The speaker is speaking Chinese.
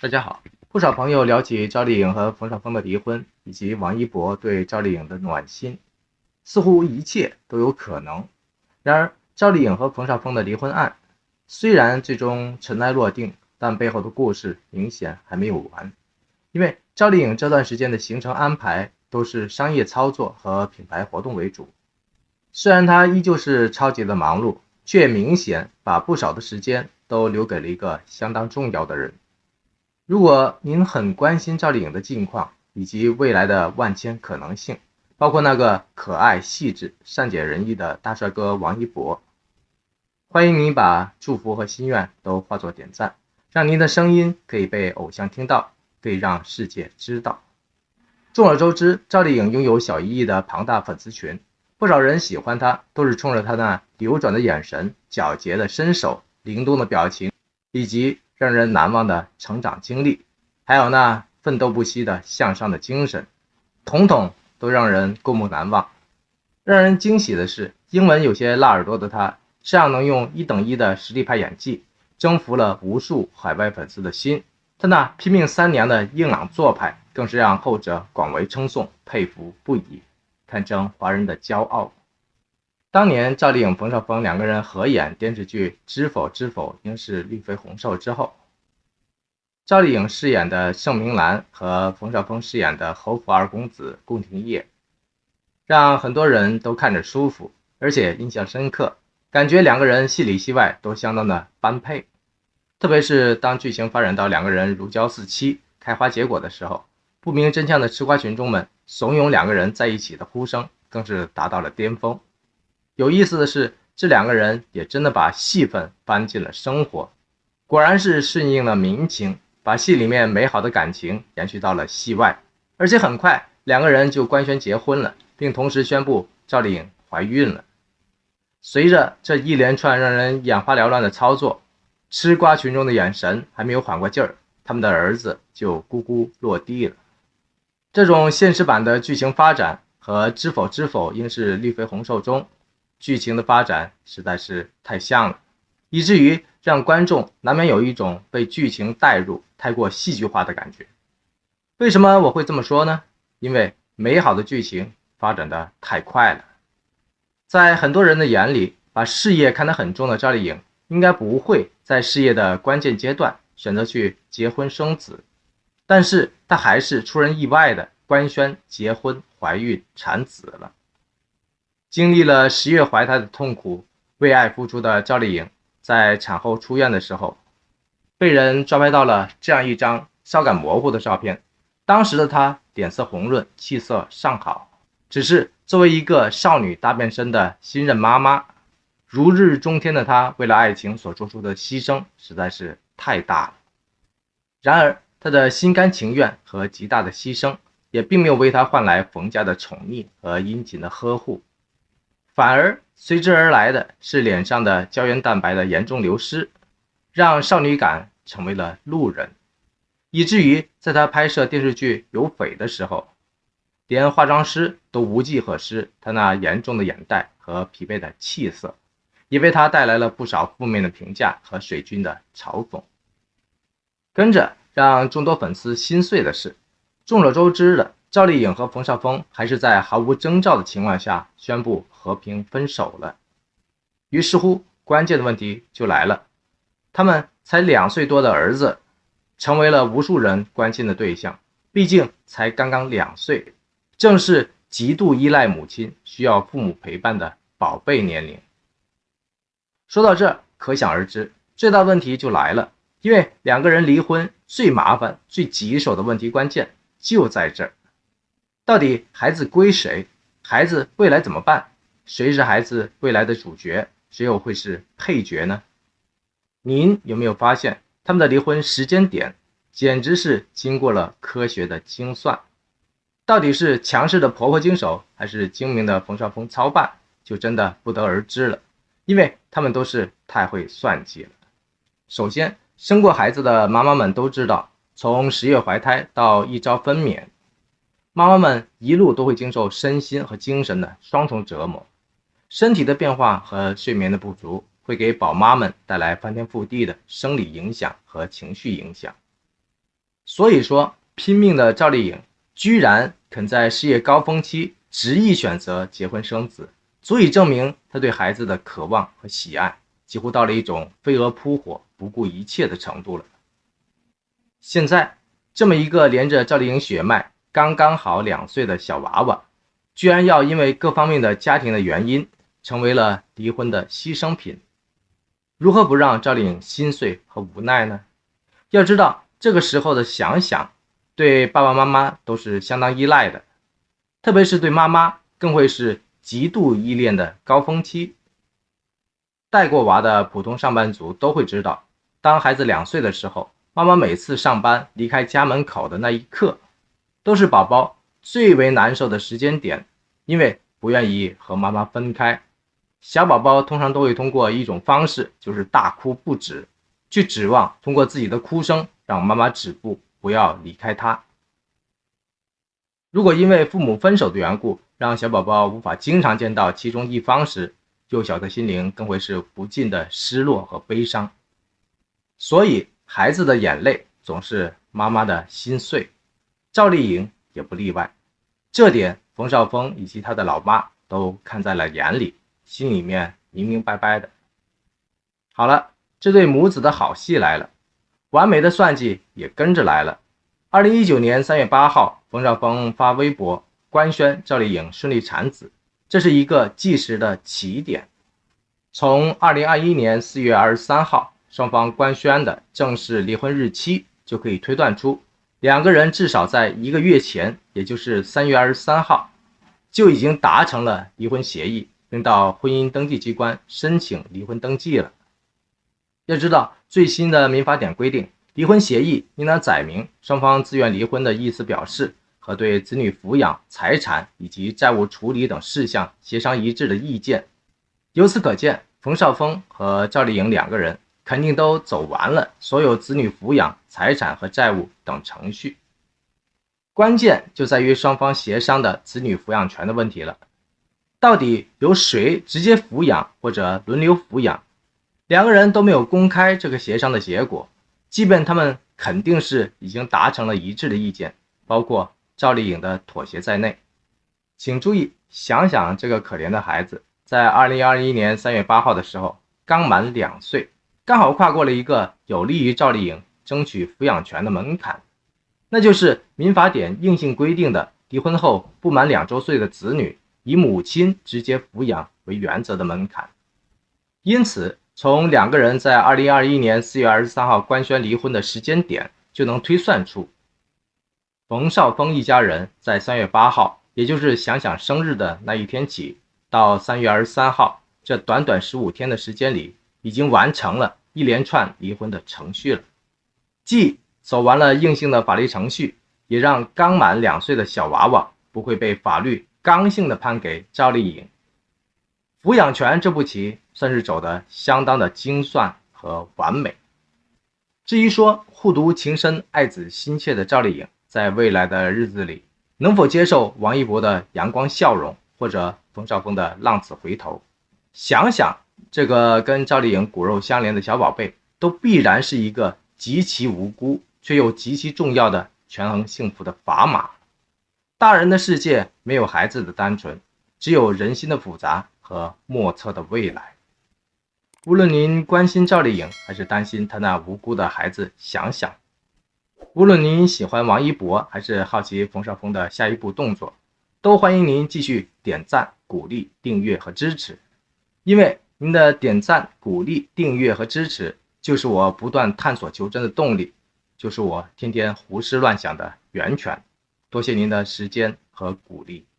大家好，不少朋友聊起赵丽颖和冯绍峰的离婚，以及王一博对赵丽颖的暖心，似乎一切都有可能。然而，赵丽颖和冯绍峰的离婚案虽然最终尘埃落定，但背后的故事明显还没有完。因为赵丽颖这段时间的行程安排都是商业操作和品牌活动为主，虽然她依旧是超级的忙碌，却明显把不少的时间都留给了一个相当重要的人。如果您很关心赵丽颖的近况以及未来的万千可能性，包括那个可爱、细致、善解人意的大帅哥王一博，欢迎您把祝福和心愿都化作点赞，让您的声音可以被偶像听到，可以让世界知道。众所周知，赵丽颖拥有小1亿的庞大粉丝群，不少人喜欢她都是冲着她那流转的眼神、皎洁的身手、灵动的表情，以及让人难忘的成长经历，还有那奋斗不息的向上的精神，统统都让人过目难忘。让人惊喜的是，英文有些辣耳朵的她，这样能用1:1的实力派演技，征服了无数海外粉丝的心。她那拼命3娘的硬朗做派，更是让后者广为称颂，佩服不已，堪称华人的骄傲。当年赵丽颖、冯绍峰两个人合演电视剧《知否知否，应是绿肥红瘦》之后，赵丽颖饰演的盛明兰和冯绍峰饰演的侯府二公子宫廷烨，让很多人都看着舒服，而且印象深刻，感觉两个人戏里戏外都相当的般配。特别是当剧情发展到两个人如胶似漆、开花结果的时候，不明真相的吃瓜群众们怂恿两个人在一起的呼声更是达到了巅峰。有意思的是，这两个人也真的把戏份搬进了生活，果然是顺应了民情，把戏里面美好的感情延续到了戏外，而且很快两个人就官宣结婚了，并同时宣布赵丽颖怀孕了。随着这一连串让人眼花缭乱的操作，吃瓜群众的眼神还没有缓过劲儿，他们的儿子就咕咕落地了。这种现实版的剧情发展和知否知否应是绿肥红瘦中剧情的发展实在是太像了，以至于让观众难免有一种被剧情带入太过戏剧化的感觉。为什么我会这么说呢？因为美好的剧情发展的太快了。在很多人的眼里，把事业看得很重的赵丽颖应该不会在事业的关键阶段选择去结婚生子，但是她还是出人意外的官宣结婚、怀孕、产子了。经历了10月怀胎的痛苦，为爱付出的赵丽颖在产后出院的时候，被人抓拍到了这样一张稍感模糊的照片。当时的她脸色红润，气色尚好，只是作为一个少女大变身的新任妈妈，如日中天的她为了爱情所做出的牺牲实在是太大了。然而她的心甘情愿和极大的牺牲也并没有为她换来冯家的宠溺和殷勤的呵护，反而随之而来的是脸上的胶原蛋白的严重流失，让少女感成为了路人，以至于在她拍摄电视剧有匪的时候，连化妆师都无计可施她那严重的眼袋和疲惫的气色，也为她带来了不少负面的评价和水军的嘲讽。跟着让众多粉丝心碎的是，众所周知的赵丽颖和冯绍峰还是在毫无征兆的情况下宣布和平分手了。于是乎，关键的问题就来了，他们才2岁多的儿子成为了无数人关心的对象，毕竟才刚刚2岁，正是极度依赖母亲、需要父母陪伴的宝贝年龄。说到这，可想而知，最大问题就来了，因为两个人离婚最麻烦、最棘手的问题关键就在这儿。到底孩子归谁？孩子未来怎么办？谁是孩子未来的主角？谁又会是配角呢？您有没有发现，他们的离婚时间点简直是经过了科学的精算？到底是强势的婆婆经手，还是精明的冯绍峰操办，就真的不得而知了，因为他们都是太会算计了。首先，生过孩子的妈妈们都知道，从10月怀胎到1朝分娩，妈妈们一路都会经受身心和精神的双重折磨，身体的变化和睡眠的不足会给宝妈们带来翻天覆地的生理影响和情绪影响。所以说，拼命的赵丽颖居然肯在事业高峰期执意选择结婚生子，足以证明她对孩子的渴望和喜爱几乎到了一种飞蛾扑火、不顾一切的程度了。现在，这么一个连着赵丽颖血脉刚刚好2岁的小娃娃，居然要因为各方面的家庭的原因，成为了离婚的牺牲品，如何不让赵丽颖心碎和无奈呢？要知道，这个时候的想想，对爸爸妈妈都是相当依赖的，特别是对妈妈更会是极度依恋的高峰期。带过娃的普通上班族都会知道，当孩子2岁的时候，妈妈每次上班离开家门口的那一刻，都是宝宝最为难受的时间点，因为不愿意和妈妈分开。小宝宝通常都会通过一种方式，就是大哭不止，去指望通过自己的哭声让妈妈止步，不要离开他。如果因为父母分手的缘故，让小宝宝无法经常见到其中一方时，幼小的心灵更会是不尽的失落和悲伤。所以孩子的眼泪总是妈妈的心碎，赵丽颖也不例外。这点冯绍峰以及他的老妈都看在了眼里，心里面明明白白的。好了，这对母子的好戏来了，完美的算计也跟着来了。2019年3月8号，冯绍峰发微博官宣赵丽颖顺利产子，这是一个计时的起点。从2021年4月23号双方官宣的正式离婚日期就可以推断出，两个人至少在1个月前，也就是3月23号就已经达成了离婚协议，并到婚姻登记机关申请离婚登记了。要知道，最新的民法典规定，离婚协议应当载明双方自愿离婚的意思表示和对子女抚养、财产以及债务处理等事项协商一致的意见。由此可见，冯绍峰和赵丽颖两个人肯定都走完了所有子女抚养、财产和债务等程序。关键就在于双方协商的子女抚养权的问题了，到底由谁直接抚养或者轮流抚养？两个人都没有公开这个协商的结果，即便他们肯定是已经达成了一致的意见，包括赵丽颖的妥协在内。请注意，想想这个可怜的孩子，在2021年3月8号的时候，刚满2岁，刚好跨过了一个有利于赵丽颖争取抚养权的门槛，那就是民法典硬性规定的离婚后不满2周岁的子女以母亲直接抚养为原则的门槛。因此，从两个人在2021年4月23号官宣离婚的时间点就能推算出，冯绍峰一家人在3月8号，也就是想想生日的那一天起，到3月23号这短短15天的时间里，已经完成了一连串离婚的程序了。既走完了硬性的法律程序，也让刚满2岁的小娃娃不会被法律刚性的判给赵丽颖。抚养权这步棋算是走得相当的精算和完美。至于说护犊情深、爱子心切的赵丽颖，在未来的日子里能否接受王一博的阳光笑容，或者冯绍峰的浪子回头，想想这个跟赵丽颖骨肉相连的小宝贝，都必然是一个极其无辜却又极其重要的权衡幸福的砝码。大人的世界没有孩子的单纯，只有人心的复杂和莫测的未来。无论您关心赵丽颖，还是担心她那无辜的孩子想想，无论您喜欢王一博，还是好奇冯绍峰的下一步动作，都欢迎您继续点赞、鼓励、订阅和支持。因为您的点赞、鼓励、订阅和支持，就是我不断探索求真的动力，就是我天天胡思乱想的源泉。多谢您的时间和鼓励。